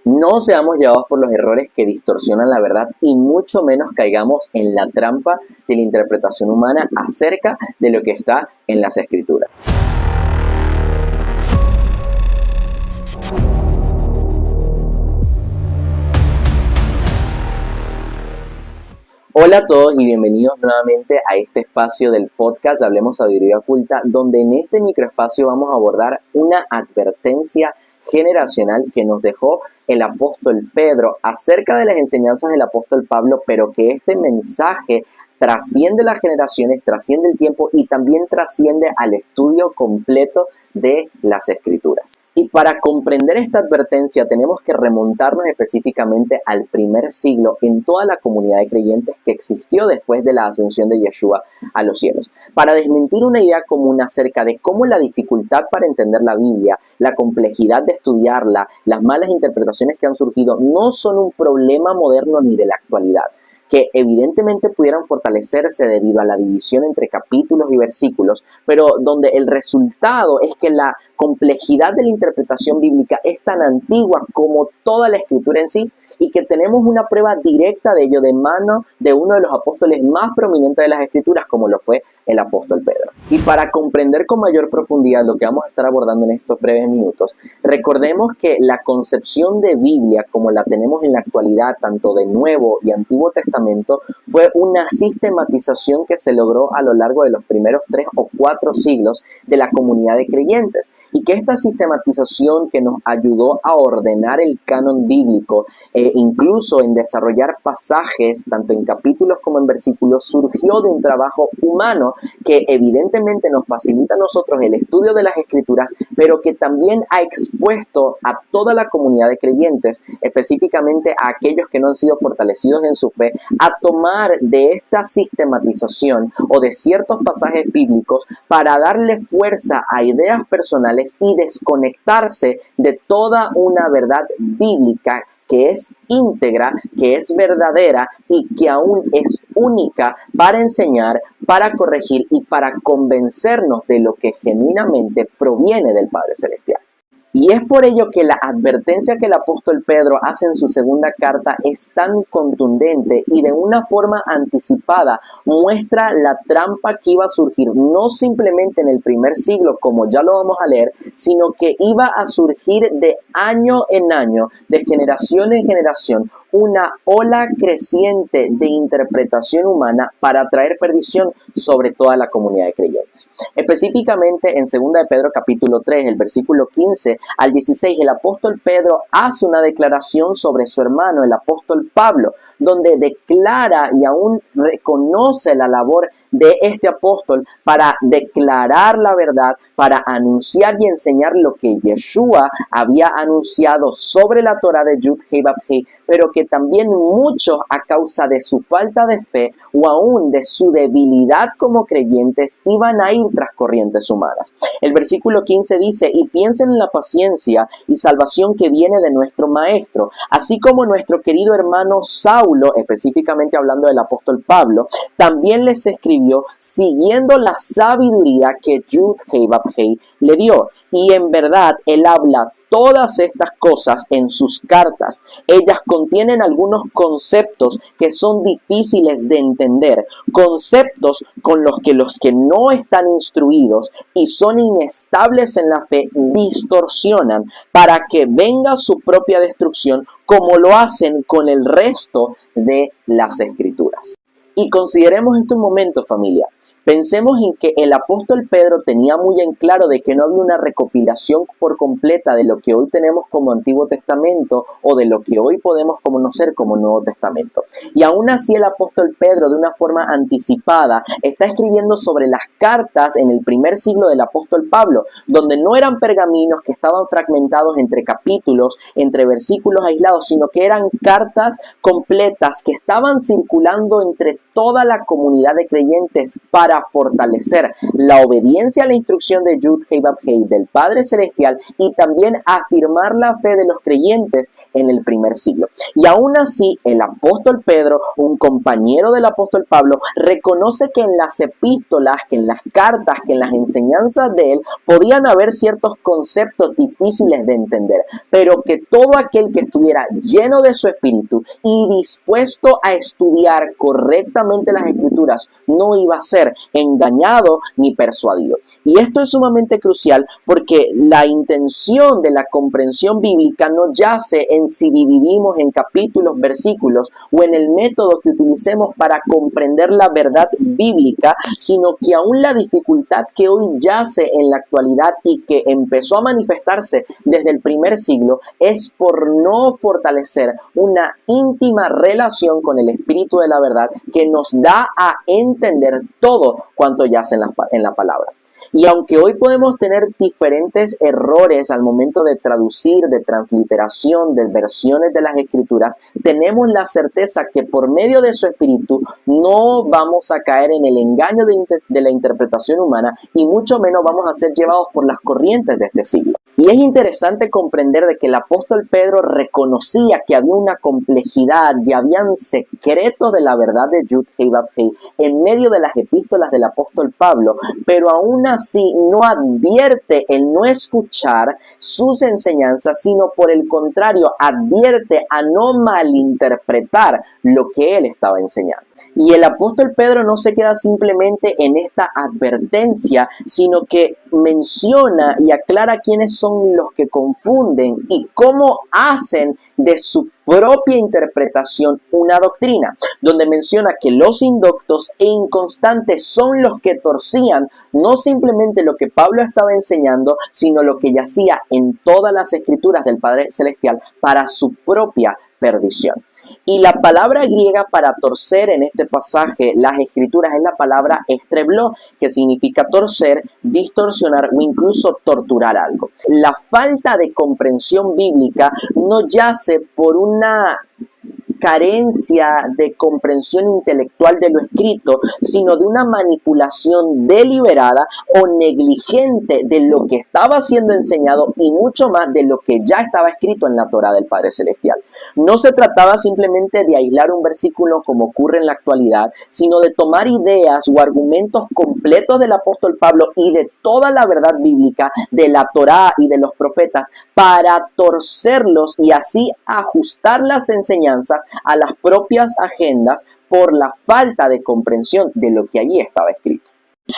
No seamos llevados por los errores que distorsionan la verdad y mucho menos caigamos en la trampa de la interpretación humana acerca de lo que está en las Escrituras. Hola a todos y bienvenidos nuevamente a este espacio del podcast Hablemos Sabiduría Oculta, donde en este microespacio vamos a abordar una advertencia generacional que nos dejó el apóstol Pedro acerca de las enseñanzas del apóstol Pablo, pero que este mensaje trasciende las generaciones, trasciende el tiempo y también trasciende al estudio completo de las Escrituras. Y para comprender esta advertencia tenemos que remontarnos específicamente al primer siglo en toda la comunidad de creyentes que existió después de la ascensión de Yeshua a los cielos, para desmentir una idea común acerca de cómo la dificultad para entender la Biblia, la complejidad de estudiarla, las malas interpretaciones que han surgido no son un problema moderno ni de la actualidad, que evidentemente pudieran fortalecerse debido a la división entre capítulos y versículos, pero donde el resultado es que la complejidad de la interpretación bíblica es tan antigua como toda la Escritura en sí, y que tenemos una prueba directa de ello de mano de uno de los apóstoles más prominentes de las Escrituras, como lo fue el apóstol Pedro. Y para comprender con mayor profundidad lo que vamos a estar abordando en estos breves minutos, recordemos que la concepción de Biblia, como la tenemos en la actualidad, tanto de Nuevo y Antiguo Testamento, fue una sistematización que se logró a lo largo de los primeros 3 o 4 siglos de la comunidad de creyentes, y que esta sistematización que nos ayudó a ordenar el canon bíblico, incluso en desarrollar pasajes, tanto en capítulos como en versículos, surgió de un trabajo humano que evidentemente nos facilita a nosotros el estudio de las Escrituras, pero que también ha expuesto a toda la comunidad de creyentes, específicamente a aquellos que no han sido fortalecidos en su fe, a tomar de esta sistematización o de ciertos pasajes bíblicos para darle fuerza a ideas personales y desconectarse de toda una verdad bíblica que es íntegra, que es verdadera y que aún es única para enseñar, para corregir y para convencernos de lo que genuinamente proviene del Padre Celestial. Y es por ello que la advertencia que el apóstol Pedro hace en su segunda carta es tan contundente y de una forma anticipada muestra la trampa que iba a surgir, no simplemente en el primer siglo, como ya lo vamos a leer, sino que iba a surgir de año en año, de generación en generación, una ola creciente de interpretación humana para traer perdición sobre toda la comunidad de creyentes. Específicamente en 2 de Pedro capítulo 3, el versículo 15 al 16, el apóstol Pedro hace una declaración sobre su hermano, el apóstol Pablo, donde declara y aún reconoce la labor de este apóstol para declarar la verdad, para anunciar y enseñar lo que Yeshua había anunciado sobre la Torá de Yud-Hei Vav-Hei, pero que también muchos, a causa de su falta de fe o aún de su debilidad como creyentes, iban a ir tras corrientes humanas. El versículo 15 dice: y piensen en la paciencia y salvación que viene de nuestro Maestro, así como nuestro querido hermano Saulo, específicamente hablando del apóstol Pablo, también les escribió siguiendo la sabiduría que Yud-Hei Vav-Hei le dio. Y en verdad él habla todas estas cosas en sus cartas. Ellas contienen algunos conceptos que son difíciles de entender, conceptos con los que no están instruidos y son inestables en la fe distorsionan para que venga su propia destrucción, como lo hacen con el resto de las Escrituras. Y consideremos esto un momento, familia. Pensemos en que el apóstol Pedro tenía muy en claro de que no había una recopilación por completa de lo que hoy tenemos como Antiguo Testamento o de lo que hoy podemos conocer como Nuevo Testamento. Y aún así el apóstol Pedro, de una forma anticipada, está escribiendo sobre las cartas en el primer siglo del apóstol Pablo, donde no eran pergaminos que estaban fragmentados entre capítulos, entre versículos aislados, sino que eran cartas completas que estaban circulando entre toda la comunidad de creyentes para fortalecer la obediencia a la instrucción de Yud-Hei Vav-Hei del Padre Celestial y también afirmar la fe de los creyentes en el primer siglo. Y aún así, el apóstol apóstol Pedro, un compañero del apóstol Pablo, reconoce que en las epístolas, que en las cartas, que en las enseñanzas de él podían haber ciertos conceptos difíciles de entender, pero que todo aquel que estuviera lleno de su espíritu y dispuesto a estudiar correctamente las escrituras no iba a ser engañado ni persuadido. Y esto es sumamente crucial porque la intención de la comprensión bíblica no yace en si dividimos en capítulos, versículos o en el método que utilicemos para comprender la verdad bíblica, sino que aún la dificultad que hoy yace en la actualidad y que empezó a manifestarse desde el primer siglo es por no fortalecer una íntima relación con el Espíritu de la verdad que nos da a entender todo cuanto yace en la palabra. Y aunque hoy podemos tener diferentes errores al momento de traducir, de transliteración, de versiones de las escrituras, tenemos la certeza que por medio de su espíritu no vamos a caer en el engaño de la interpretación humana y mucho menos vamos a ser llevados por las corrientes de este siglo. Y es interesante comprender de que el apóstol Pedro reconocía que había una complejidad y habían secretos de la verdad de Yud Hei Vav Hei en medio de las epístolas del apóstol Pablo, pero aún así no advierte el no escuchar sus enseñanzas, sino por el contrario advierte a no malinterpretar lo que él estaba enseñando. Y el apóstol Pedro no se queda simplemente en esta advertencia, sino que menciona y aclara quiénes son los que confunden y cómo hacen de su propia interpretación una doctrina, donde menciona que los indoctos e inconstantes son los que torcían no simplemente lo que Pablo estaba enseñando, sino lo que yacía en todas las escrituras del Padre Celestial para su propia perdición. Y la palabra griega para torcer en este pasaje, las escrituras, es la palabra estrebló, que significa torcer, distorsionar o incluso torturar algo. La falta de comprensión bíblica no yace por una carencia de comprensión intelectual de lo escrito, sino de una manipulación deliberada o negligente de lo que estaba siendo enseñado y mucho más de lo que ya estaba escrito en la Torá del Padre Celestial. No se trataba simplemente de aislar un versículo como ocurre en la actualidad, sino de tomar ideas o argumentos completos del apóstol Pablo y de toda la verdad bíblica de la Torá y de los profetas para torcerlos y así ajustar las enseñanzas a las propias agendas por la falta de comprensión de lo que allí estaba escrito.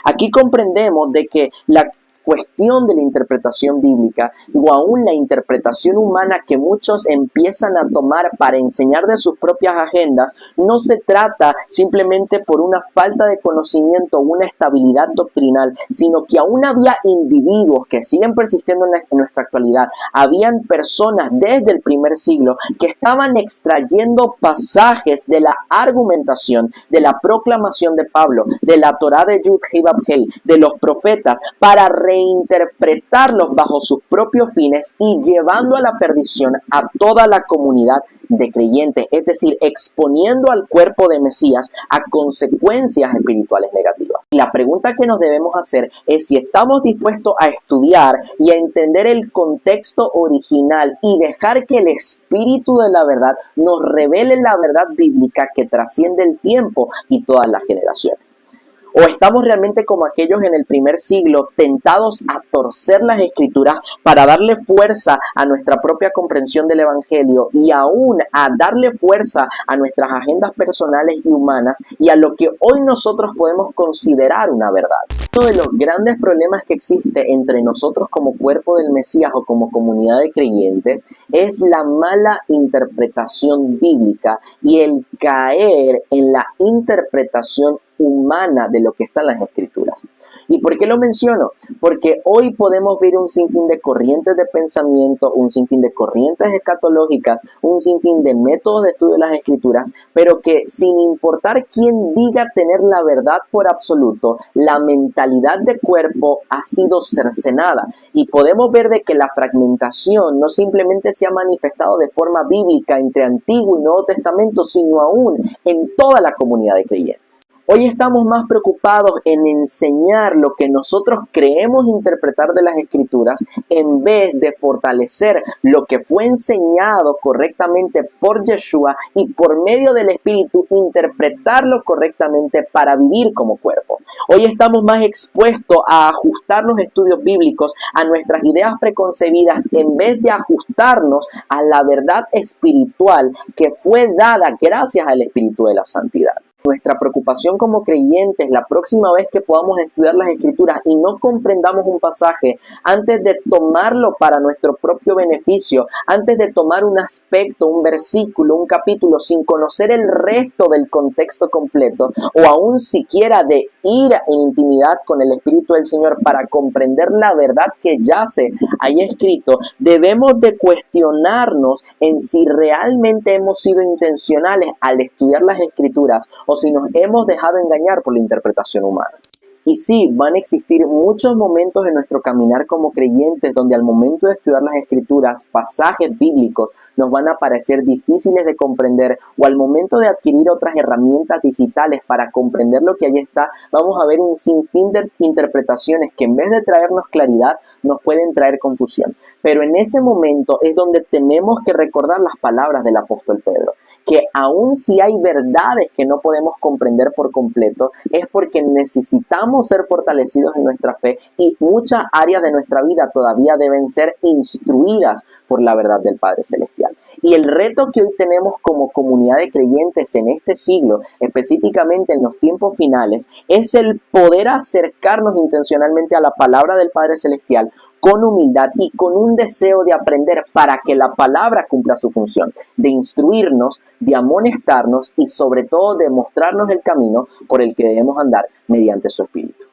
Aquí comprendemos de que la cuestión de la interpretación bíblica o aún la interpretación humana que muchos empiezan a tomar para enseñar de sus propias agendas no se trata simplemente por una falta de conocimiento o una estabilidad doctrinal, sino que aún había individuos que siguen persistiendo en nuestra actualidad. Habían personas desde el primer siglo que estaban extrayendo pasajes de la argumentación, de la proclamación de Pablo, de la Torá de Yud Hei Vav Hei, de los profetas, para reinterpretarlos bajo sus propios fines y llevando a la perdición a toda la comunidad de creyentes, es decir, exponiendo al cuerpo de Mesías a consecuencias espirituales negativas. Y la pregunta que nos debemos hacer es si estamos dispuestos a estudiar y a entender el contexto original y dejar que el Espíritu de la verdad nos revele la verdad bíblica que trasciende el tiempo y todas las generaciones. ¿O estamos realmente como aquellos en el primer siglo tentados a torcer las escrituras para darle fuerza a nuestra propia comprensión del Evangelio y aún a darle fuerza a nuestras agendas personales y humanas y a lo que hoy nosotros podemos considerar una verdad? Uno de los grandes problemas que existe entre nosotros como cuerpo del Mesías o como comunidad de creyentes es la mala interpretación bíblica y el caer en la interpretación humana de lo que está en las escrituras. ¿Y por qué lo menciono? Porque hoy podemos ver un sinfín de corrientes de pensamiento, un sinfín de corrientes escatológicas, un sinfín de métodos de estudio de las escrituras, pero que sin importar quién diga tener la verdad por absoluto, la mentalidad de cuerpo ha sido cercenada. Y podemos ver de que la fragmentación no simplemente se ha manifestado de forma bíblica entre Antiguo y Nuevo Testamento, sino aún en toda la comunidad de creyentes. Hoy estamos más preocupados en enseñar lo que nosotros creemos interpretar de las Escrituras en vez de fortalecer lo que fue enseñado correctamente por Yeshua y por medio del Espíritu interpretarlo correctamente para vivir como cuerpo. Hoy estamos más expuestos a ajustar los estudios bíblicos a nuestras ideas preconcebidas en vez de ajustarnos a la verdad espiritual que fue dada gracias al Espíritu de la Santidad. Nuestra preocupación como creyentes, la próxima vez que podamos estudiar las Escrituras y no comprendamos un pasaje, antes de tomarlo para nuestro propio beneficio, antes de tomar un aspecto, un versículo, un capítulo, sin conocer el resto del contexto completo, o aún siquiera de ir en intimidad con el Espíritu del Señor para comprender la verdad que yace ahí escrito, debemos de cuestionarnos en si realmente hemos sido intencionales al estudiar las Escrituras o si nos hemos dejado engañar por la interpretación humana. Y sí, van a existir muchos momentos en nuestro caminar como creyentes donde al momento de estudiar las Escrituras, pasajes bíblicos nos van a parecer difíciles de comprender, o al momento de adquirir otras herramientas digitales para comprender lo que ahí está, vamos a ver un sinfín de interpretaciones que en vez de traernos claridad, nos pueden traer confusión. Pero en ese momento es donde tenemos que recordar las palabras del apóstol Pedro, que aun si hay verdades que no podemos comprender por completo, es porque necesitamos ser fortalecidos en nuestra fe y muchas áreas de nuestra vida todavía deben ser instruidas por la verdad del Padre Celestial. Y el reto que hoy tenemos como comunidad de creyentes en este siglo, específicamente en los tiempos finales, es el poder acercarnos intencionalmente a la palabra del Padre Celestial con humildad y con un deseo de aprender para que la palabra cumpla su función, de instruirnos, de amonestarnos y sobre todo de mostrarnos el camino por el que debemos andar mediante su Espíritu.